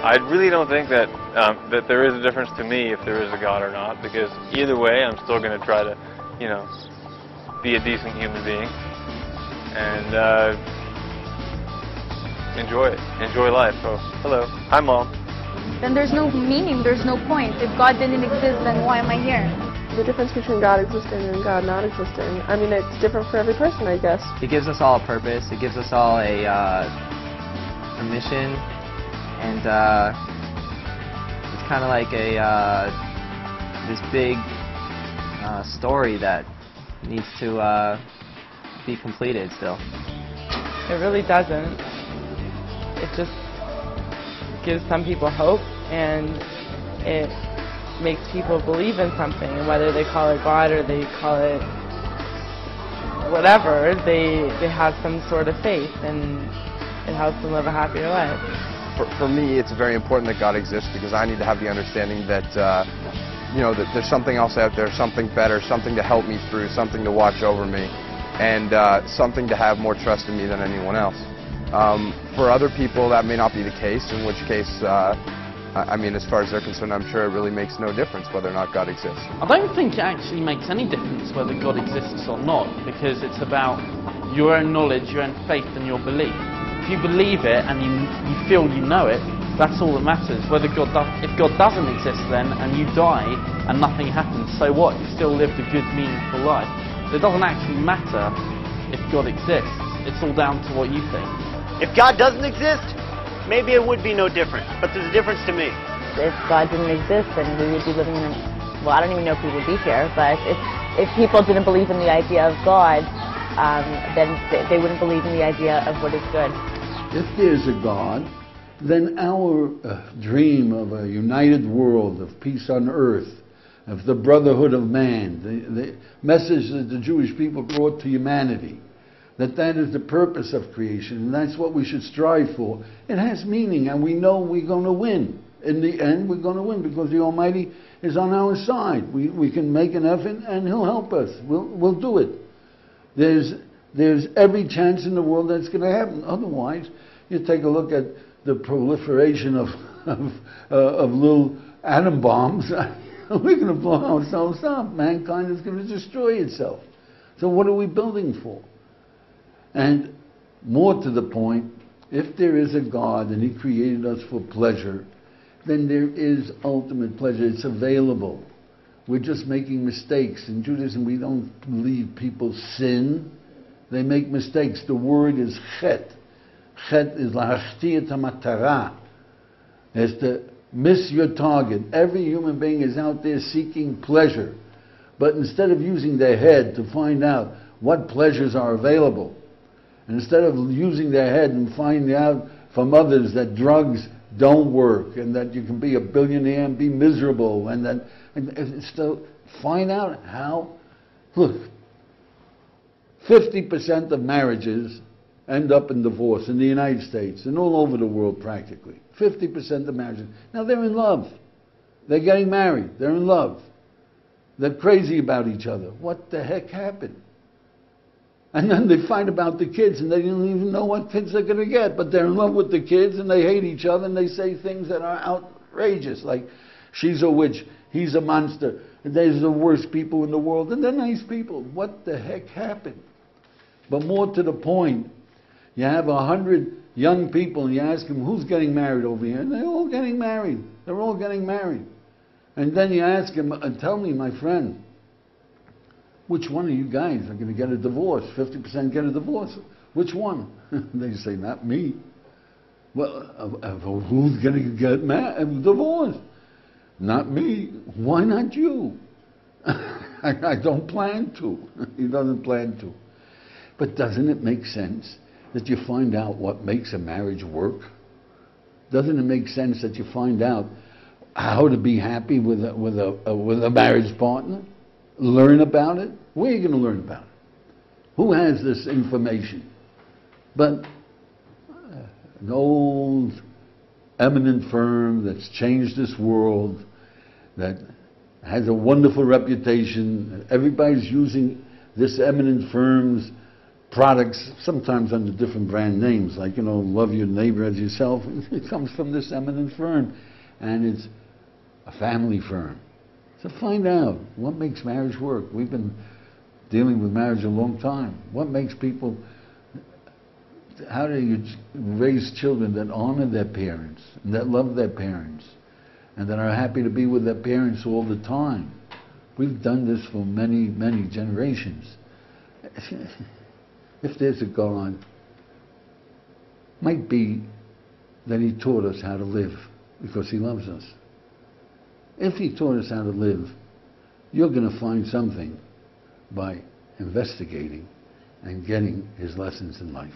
I really don't think that that there is a difference to me if there is a God or not, because either way, I'm still going to try to, you know, be a decent human being and enjoy life. Oh, hello, hi, Mom. Then there's no meaning, there's no point. If God didn't exist, then why am I here? The difference between God existing and God not existing, I mean, it's different for every person, I guess. It gives us all a purpose. It gives us all a mission, and it's kind of like this big story that needs to be completed still. It really doesn't. It just gives some people hope, and it makes people believe in something, and whether they call it God or they call it whatever, they have some sort of faith, and it helps them live a happier life. For me, it's very important that God exists, because I need to have the understanding that you know, that there's something else out there, something better, something to help me through, something to watch over me, and something to have more trust in me than anyone else. For other people, that may not be the case, in which case, I mean, as far as they're concerned, I'm sure it really makes no difference whether or not God exists. I don't think it actually makes any difference whether God exists or not, because it's about your own knowledge, your own faith, and your belief. If you believe it and you feel you know it, that's all that matters. Whether if God doesn't exist then, and you die and nothing happens, so what? You still lived a good, meaningful life. So it doesn't actually matter if God exists. It's all down to what you think. If God doesn't exist, maybe it would be no different, but there's a difference to me. If God didn't exist, then we would be living in well, I don't even know if we would be here, but if people didn't believe in the idea of God, then they wouldn't believe in the idea of what is good. If there's a God, then our dream of a united world, of peace on earth, of the brotherhood of man, the message that the Jewish people brought to humanity, that is the purpose of creation, and that's what we should strive for. It has meaning, and we know we're going to win. In the end, we're going to win, because the Almighty is on our side. We can make an effort, and He'll help us. We'll do it. There's every chance in the world that's going to happen. Otherwise, you take a look at the proliferation of little atom bombs. We're going to blow ourselves up. Mankind is going to destroy itself. So what are we building for? And more to the point, if there is a God and He created us for pleasure, then there is ultimate pleasure. It's available. We're just making mistakes. In Judaism, we don't believe people sin. They make mistakes. The word is chet. Chet is lahachti et hamatara. It's to miss your target. Every human being is out there seeking pleasure. But instead of using their head to find out what pleasures are available, and instead of using their head and finding out from others that drugs don't work, and that you can be a billionaire and be miserable, and still find out how. Look, 50% of marriages end up in divorce in the United States and all over the world practically. 50% of marriages. Now they're in love. They're getting married. They're in love. They're crazy about each other. What the heck happened? And then they fight about the kids, and they don't even know what kids they're going to get. But they're in love with the kids, and they hate each other, and they say things that are outrageous, like, she's a witch, he's a monster, and they're the worst people in the world, and they're nice people. What the heck happened? But more to the point, you have 100 young people, and you ask them, who's getting married over here? And they're all getting married. They're all getting married. And then you ask them, tell me, my friend, which one of you guys are going to get a divorce? 50% get a divorce. Which one? They say, not me. Well, who's going to get a divorce? Not me. Why not you? I don't plan to. He doesn't plan to. But doesn't it make sense that you find out what makes a marriage work? Doesn't it make sense that you find out how to be happy with a marriage partner? Learn about it? Where are you going to learn about it? Who has this information? But an old eminent firm that's changed this world, that has a wonderful reputation. Everybody's using this eminent firm's products, sometimes under different brand names, like, you know, love your neighbor as yourself. It comes from this eminent firm, and it's a family firm. So find out what makes marriage work. We've been dealing with marriage a long time. What makes people, how do you raise children that honor their parents, and that love their parents, and that are happy to be with their parents all the time? We've done this for many, many generations. If there's a God, might be that He taught us how to live because He loves us. If He taught us how to live, you're going to find something by investigating and getting His lessons in life.